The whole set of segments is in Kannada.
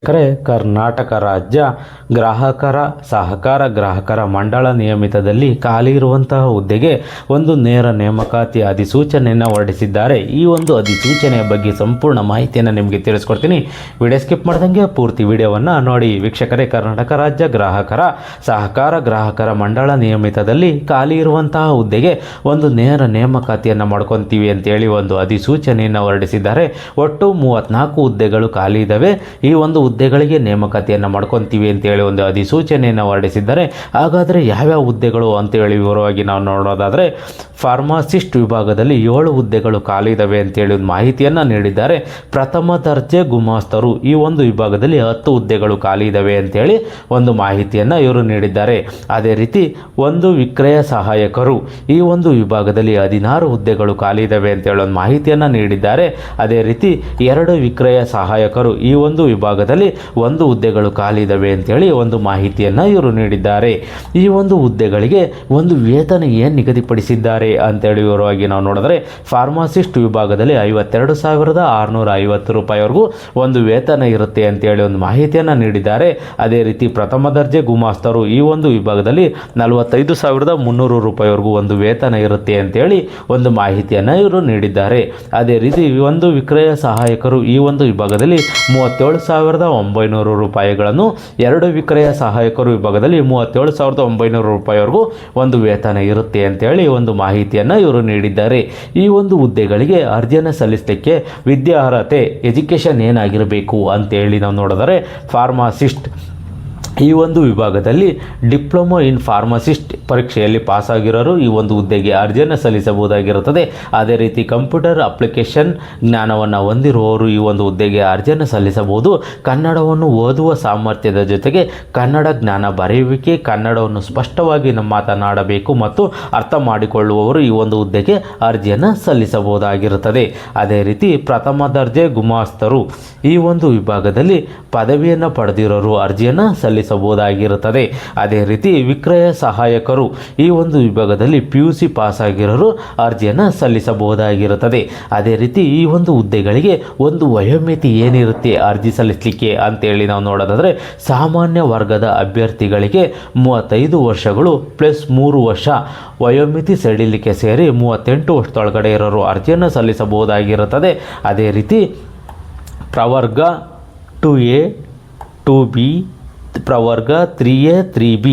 ಕರ್ನಾಟಕ ರಾಜ್ಯ ಗ್ರಾಹಕರ ಸಹಕಾರ ಗ್ರಾಹಕರ ಮಂಡಳ ನಿಯಮಿತದಲ್ಲಿ ಖಾಲಿ ಇರುವಂತಹ ಹುದ್ದೆಗೆ ಒಂದು ನೇರ ನೇಮಕಾತಿ ಅಧಿಸೂಚನೆಯನ್ನು ಹೊರಡಿಸಿದ್ದಾರೆ. ಈ ಒಂದು ಅಧಿಸೂಚನೆಯ ಬಗ್ಗೆ ಸಂಪೂರ್ಣ ಮಾಹಿತಿಯನ್ನು ನಿಮಗೆ ತಿಳಿಸ್ಕೊಡ್ತೀನಿ. ವಿಡಿಯೋ ಸ್ಕಿಪ್ ಮಾಡ್ದಂಗೆ ಪೂರ್ತಿ ವಿಡಿಯೋವನ್ನು ನೋಡಿ. ವೀಕ್ಷಕರೇ, ಕರ್ನಾಟಕ ರಾಜ್ಯ ಗ್ರಾಹಕರ ಸಹಕಾರ ಗ್ರಾಹಕರ ಮಂಡಳ ನಿಯಮಿತದಲ್ಲಿ ಖಾಲಿ ಇರುವಂತಹ ಹುದ್ದೆಗೆ ಒಂದು ನೇರ ನೇಮಕಾತಿಯನ್ನು ಮಾಡ್ಕೊತೀವಿ ಅಂತೇಳಿ ಒಂದು ಅಧಿಸೂಚನೆಯನ್ನು ಹೊರಡಿಸಿದ್ದಾರೆ. ಒಟ್ಟು 34 ಹುದ್ದೆಗಳು ಖಾಲಿ ಇದ್ದಾವೆ. ಈ ಒಂದು ಹುದ್ದೆಗಳಿಗೆ ನೇಮಕಾತಿಯನ್ನು ಮಾಡ್ಕೊತೀವಿ ಅಂತೇಳಿ ಒಂದು ಅಧಿಸೂಚನೆಯನ್ನು ಹೊರಡಿಸಿದ್ದಾರೆ. ಹಾಗಾದರೆ ಯಾವ್ಯಾವ ಹುದ್ದೆಗಳು ಅಂತೇಳಿ ವಿವರವಾಗಿ ನಾವು ನೋಡೋದಾದರೆ, ಫಾರ್ಮಾಸಿಸ್ಟ್ ವಿಭಾಗದಲ್ಲಿ 7 ಹುದ್ದೆಗಳು ಖಾಲಿ ಇದ್ದಾವೆ ಅಂತೇಳಿ ಒಂದು ಮಾಹಿತಿಯನ್ನು ನೀಡಿದ್ದಾರೆ. ಪ್ರಥಮ ದರ್ಜೆ ಗುಮಾಸ್ತರು ಈ ಒಂದು ವಿಭಾಗದಲ್ಲಿ 10 ಹುದ್ದೆಗಳು ಖಾಲಿ ಇದ್ದಾವೆ ಅಂತೇಳಿ ಒಂದು ಮಾಹಿತಿಯನ್ನು ಇವರು ನೀಡಿದ್ದಾರೆ. ಅದೇ ರೀತಿ ಒಂದು ವಿಕ್ರಯ ಸಹಾಯಕರು ಈ ಒಂದು ವಿಭಾಗದಲ್ಲಿ 16 ಹುದ್ದೆಗಳು ಖಾಲಿ ಇದ್ದಾವೆ ಅಂತೇಳಿ ಒಂದು ಮಾಹಿತಿಯನ್ನು ನೀಡಿದ್ದಾರೆ. ಅದೇ ರೀತಿ 2 ವಿಕ್ರಯ ಸಹಾಯಕರು ಈ ಒಂದು ವಿಭಾಗದಲ್ಲಿ 1 ಹುದ್ದೆಗಳು ಖಾಲಿ ಇದ್ದಾವೆ ಅಂತೇಳಿ ಒಂದು ಮಾಹಿತಿಯನ್ನು ಇವರು ನೀಡಿದ್ದಾರೆ. ಈ ಒಂದು ಹುದ್ದೆಗಳಿಗೆ ಒಂದು ವೇತನ ಏನು ನಿಗದಿಪಡಿಸಿದ್ದಾರೆ ಅಂತೇಳಿ ವಿವರವಾಗಿ ನಾವು ನೋಡಿದ್ರೆ, ಫಾರ್ಮಾಸಿಸ್ಟ್ ವಿಭಾಗದಲ್ಲಿ 52,650 ರೂಪಾಯಿವರೆಗೂ ಒಂದು ವೇತನ ಇರುತ್ತೆ ಅಂತೇಳಿ ಒಂದು ಮಾಹಿತಿಯನ್ನು ನೀಡಿದ್ದಾರೆ. ಅದೇ ರೀತಿ ಪ್ರಥಮ ದರ್ಜೆ ಗುಮಾಸ್ತರು ಈ ಒಂದು ವಿಭಾಗದಲ್ಲಿ 45,300 ರೂಪಾಯಿವರೆಗೂ ಒಂದು ವೇತನ ಇರುತ್ತೆ ಅಂತೇಳಿ ಒಂದು ಮಾಹಿತಿಯನ್ನು ಇವರು ನೀಡಿದ್ದಾರೆ. ಅದೇ ರೀತಿ ಒಂದು ವಿಕ್ರಯ ಸಹಾಯಕರು ಈ ಒಂದು ವಿಭಾಗದಲ್ಲಿ 37,900 ರೂಪಾಯಿಗಳನ್ನು, 2 ವಿಕ್ರಯ ಸಹಾಯಕರು ವಿಭಾಗದಲ್ಲಿ 37,900 ರೂಪಾಯಿವರೆಗೂ ಒಂದು ವೇತನ ಇರುತ್ತೆ ಅಂತೇಳಿ ಒಂದು ಮಾಹಿತಿಯನ್ನು ಇವರು ನೀಡಿದ್ದಾರೆ. ಈ ಒಂದು ಹುದ್ದೆಗಳಿಗೆ ಅರ್ಜಿಯನ್ನು ಸಲ್ಲಿಸಲಿಕ್ಕೆ ವಿದ್ಯಾರ್ಹತೆ ಎಜುಕೇಷನ್ ಏನಾಗಿರಬೇಕು ಅಂತೇಳಿ ನಾವು ನೋಡಿದರೆ, ಫಾರ್ಮಾಸಿಸ್ಟ್ ಈ ಒಂದು ವಿಭಾಗದಲ್ಲಿ ಡಿಪ್ಲೊಮೊ ಇನ್ ಫಾರ್ಮಸಿಸ್ಟ್ ಪರೀಕ್ಷೆಯಲ್ಲಿ ಪಾಸಾಗಿರೋರು ಈ ಒಂದು ಹುದ್ದೆಗೆ ಅರ್ಜಿಯನ್ನು ಸಲ್ಲಿಸಬಹುದಾಗಿರುತ್ತದೆ. ಅದೇ ರೀತಿ ಕಂಪ್ಯೂಟರ್ ಅಪ್ಲಿಕೇಶನ್ ಜ್ಞಾನವನ್ನು ಹೊಂದಿರುವವರು ಈ ಒಂದು ಹುದ್ದೆಗೆ ಅರ್ಜಿಯನ್ನು ಸಲ್ಲಿಸಬಹುದು. ಕನ್ನಡವನ್ನು ಓದುವ ಸಾಮರ್ಥ್ಯದ ಜೊತೆಗೆ ಕನ್ನಡ ಜ್ಞಾನ, ಬರೆಯುವಿಕೆ, ಕನ್ನಡವನ್ನು ಸ್ಪಷ್ಟವಾಗಿ ಮಾತನಾಡಬೇಕು ಮತ್ತು ಅರ್ಥ ಮಾಡಿಕೊಳ್ಳುವವರು ಈ ಒಂದು ಹುದ್ದೆಗೆ ಅರ್ಜಿಯನ್ನು ಸಲ್ಲಿಸಬಹುದಾಗಿರುತ್ತದೆ. ಅದೇ ರೀತಿ ಪ್ರಥಮ ದರ್ಜೆ ಗುಮಾಸ್ತರು ಈ ಒಂದು ವಿಭಾಗದಲ್ಲಿ ಪದವಿಯನ್ನು ಪಡೆದಿರೋರು ಅರ್ಜಿಯನ್ನು ಸಲ್ಲಿಸಬಹುದಾಗಿರುತ್ತದೆ. ಅದೇ ರೀತಿ ವಿಕ್ರಯ ಸಹಾಯಕರು ಈ ಒಂದು ವಿಭಾಗದಲ್ಲಿ PUC ಪಾಸ್ ಆಗಿರೋರು ಅರ್ಜಿಯನ್ನು ಸಲ್ಲಿಸಬಹುದಾಗಿರುತ್ತದೆ. ಅದೇ ರೀತಿ ಈ ಒಂದು ಹುದ್ದೆಗಳಿಗೆ ಒಂದು ವಯೋಮಿತಿ ಏನಿರುತ್ತೆ ಅರ್ಜಿ ಸಲ್ಲಿಸಲಿಕ್ಕೆ ಅಂತೇಳಿ ನಾವು ನೋಡೋದಾದರೆ, ಸಾಮಾನ್ಯ ವರ್ಗದ ಅಭ್ಯರ್ಥಿಗಳಿಗೆ 35 ವರ್ಷಗಳು ಪ್ಲಸ್ 3 ವರ್ಷ ವಯೋಮಿತಿ ಸಡಿಲಿಕೆ ಸೇರಿ 38 ವರ್ಷದೊಳಗಡೆ ಇರೋರು ಅರ್ಜಿಯನ್ನು ಸಲ್ಲಿಸಬಹುದಾಗಿರುತ್ತದೆ. ಅದೇ ರೀತಿ ಪ್ರವರ್ಗ 2A 2B ಪ್ರವರ್ಗ 3A 3B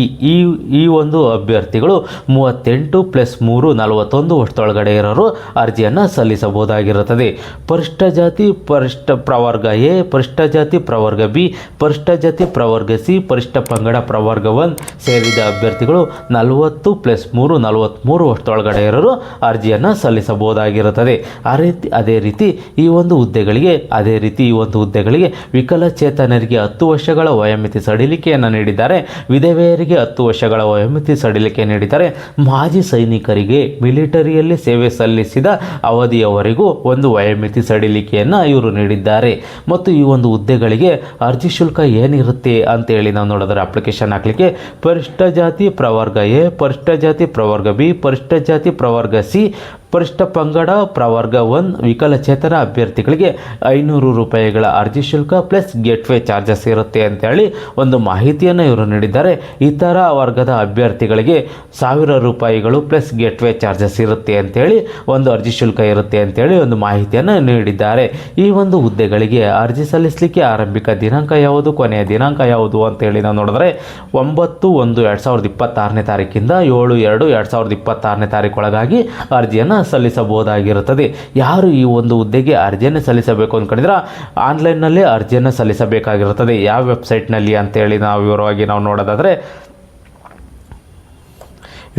ಈ ಒಂದು ಅಭ್ಯರ್ಥಿಗಳು 38 ಪ್ಲಸ್ 3 41 ವರ್ಷದೊಳಗಡೆ ಇರೋರು ಅರ್ಜಿಯನ್ನು ಸಲ್ಲಿಸಬಹುದಾಗಿರುತ್ತದೆ. ಪರಿಷ್ಠ ಜಾತಿ ಪರಿಷ್ಠ ಪ್ರವರ್ಗ A, ಪರಿಷ್ಠ ಜಾತಿ ಪ್ರವರ್ಗ B, ಪರಿಷ್ಠ ಜಾತಿ ಪ್ರವರ್ಗ C, ಪರಿಷ್ಠ ಪಂಗಡ ಪ್ರವರ್ಗ 1 ಸೇರಿದ ಅಭ್ಯರ್ಥಿಗಳು 40 ಪ್ಲಸ್ 3 43 ವರ್ಷದೊಳಗಡೆ ಇರೋರು ಅರ್ಜಿಯನ್ನು ಸಲ್ಲಿಸಬಹುದಾಗಿರುತ್ತದೆ. ಅದೇ ರೀತಿ ಈ ಒಂದು ಹುದ್ದೆಗಳಿಗೆ ವಿಕಲಚೇತನರಿಗೆ 10 ವರ್ಷಗಳ ವಯೋಮಿತಿ ಸಡಿಲಿಕೆಯನ್ನು ನೀಡಿದ್ದಾರೆ. ವಿಧವೆಯರಿಗೆ 10 ವರ್ಷಗಳ ವಯೋಮಿತಿ ಸಡಿಲಿಕೆ ನೀಡಿದ್ದಾರೆ. ಮಾಜಿ ಸೈನಿಕರಿಗೆ ಮಿಲಿಟರಿಯಲ್ಲಿ ಸೇವೆ ಸಲ್ಲಿಸಿದ ಅವಧಿಯವರೆಗೂ ಒಂದು ವಯೋಮಿತಿ ಸಡಿಲಿಕೆಯನ್ನು ಇವರು ನೀಡಿದ್ದಾರೆ. ಮತ್ತು ಈ ಒಂದು ಹುದ್ದೆಗಳಿಗೆ ಅರ್ಜಿ ಶುಲ್ಕ ಏನಿರುತ್ತೆ ಅಂತೇಳಿ ನಾವು ನೋಡಿದ್ರೆ, ಅಪ್ಲಿಕೇಶನ್ ಹಾಕಲಿಕ್ಕೆ ಪರಿಷ್ಠ ಜಾತಿ ಪ್ರವರ್ಗ A, ಪರಿಷ್ಠ ಜಾತಿ ಪ್ರವರ್ಗ B, ಪರಿಷ್ಠ ಜಾತಿ ಪ್ರವರ್ಗ C, ಪರಿಷ್ಠ ಪಂಗಡ ಪ್ರವರ್ಗ 1 ವಿಕಲಚೇತನ ಅಭ್ಯರ್ಥಿಗಳಿಗೆ 500 ರೂಪಾಯಿಗಳ ಅರ್ಜಿ ಶುಲ್ಕ ಪ್ಲಸ್ ಗೇಟ್ವೇ ಚಾರ್ಜಸ್ ಇರುತ್ತೆ ಅಂತೇಳಿ ಒಂದು ಮಾಹಿತಿಯನ್ನು ಇವರು ನೀಡಿದ್ದಾರೆ. ಇತರ ವರ್ಗದ ಅಭ್ಯರ್ಥಿಗಳಿಗೆ 1000 ರೂಪಾಯಿಗಳು ಪ್ಲಸ್ ಗೇಟ್ವೇ ಚಾರ್ಜಸ್ ಇರುತ್ತೆ ಅಂತೇಳಿ ಒಂದು ಅರ್ಜಿ ಶುಲ್ಕ ಇರುತ್ತೆ ಅಂತೇಳಿ ಒಂದು ಮಾಹಿತಿಯನ್ನು ನೀಡಿದ್ದಾರೆ. ಈ ಒಂದು ಹುದ್ದೆಗಳಿಗೆ ಅರ್ಜಿ ಸಲ್ಲಿಸಲಿಕ್ಕೆ ಆರಂಭಿಕ ದಿನಾಂಕ ಯಾವುದು, ಕೊನೆಯ ದಿನಾಂಕ ಯಾವುದು ಅಂತೇಳಿ ನಾವು ನೋಡಿದ್ರೆ, 9/1/2026 ತಾರೀಕಿಂದ 7/2/2026 ತಾರೀಕೊಳಗಾಗಿ ಅರ್ಜಿಯನ್ನು ಸಲ್ಲಿಸಬಹುದಾಗಿರುತ್ತದೆ. ಯಾರು ಈ ಒಂದು ಹುದ್ದೆಗೆ ಅರ್ಜಿಯನ್ನು ಸಲ್ಲಿಸಬೇಕು ಅಂದ್ಕೊಂಡಿದ್ರೆ ಆನ್ಲೈನ್ನಲ್ಲಿ ಅರ್ಜಿಯನ್ನು ಸಲ್ಲಿಸಬೇಕಾಗಿರುತ್ತದೆ. ಯಾವ ವೆಬ್ಸೈಟ್ನಲ್ಲಿ ಅಂತೇಳಿ ನಾವು ವಿವರವಾಗಿ ನಾವು ನೋಡೋದಾದರೆ,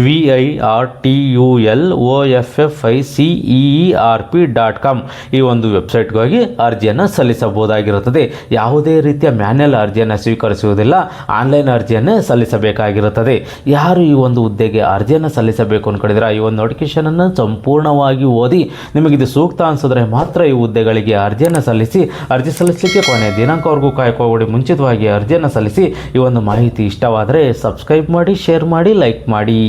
virtuloffICEERP.com ಈ ಒಂದು ವೆಬ್ಸೈಟ್ಗೆ ಹೋಗಿ ಅರ್ಜಿಯನ್ನು ಸಲ್ಲಿಸಬಹುದಾಗಿರುತ್ತದೆ. ಯಾವುದೇ ರೀತಿಯ ಮ್ಯಾನ್ಯಲ್ ಅರ್ಜಿಯನ್ನು ಸ್ವೀಕರಿಸುವುದಿಲ್ಲ, ಆನ್ಲೈನ್ ಅರ್ಜಿಯನ್ನೇ ಸಲ್ಲಿಸಬೇಕಾಗಿರುತ್ತದೆ. ಯಾರು ಈ ಒಂದು ಹುದ್ದೆಗೆ ಅರ್ಜಿಯನ್ನು ಸಲ್ಲಿಸಬೇಕು ಅಂದ್ಕೊಂಡಿದ್ರೆ ಈ ಒಂದು ನೋಟಿಫಿಕೇಶನನ್ನು ಸಂಪೂರ್ಣವಾಗಿ ಓದಿ ನಿಮಗಿದು ಸೂಕ್ತ ಅನಿಸಿದ್ರೆ ಮಾತ್ರ ಈ ಹುದ್ದೆಗಳಿಗೆ ಅರ್ಜಿಯನ್ನು ಸಲ್ಲಿಸಿ. ಅರ್ಜಿ ಸಲ್ಲಿಸಲಿಕ್ಕೆ ಕೊನೆಯ ದಿನಾಂಕವರೆಗೂ ಕಾಯ್ಕೋಬೇಡಿ, ಮುಂಚಿತವಾಗಿ ಅರ್ಜಿಯನ್ನು ಸಲ್ಲಿಸಿ. ಈ ಒಂದು ಮಾಹಿತಿ ಇಷ್ಟವಾದರೆ ಸಬ್ಸ್ಕ್ರೈಬ್ ಮಾಡಿ, ಶೇರ್ ಮಾಡಿ, ಲೈಕ್ ಮಾಡಿ.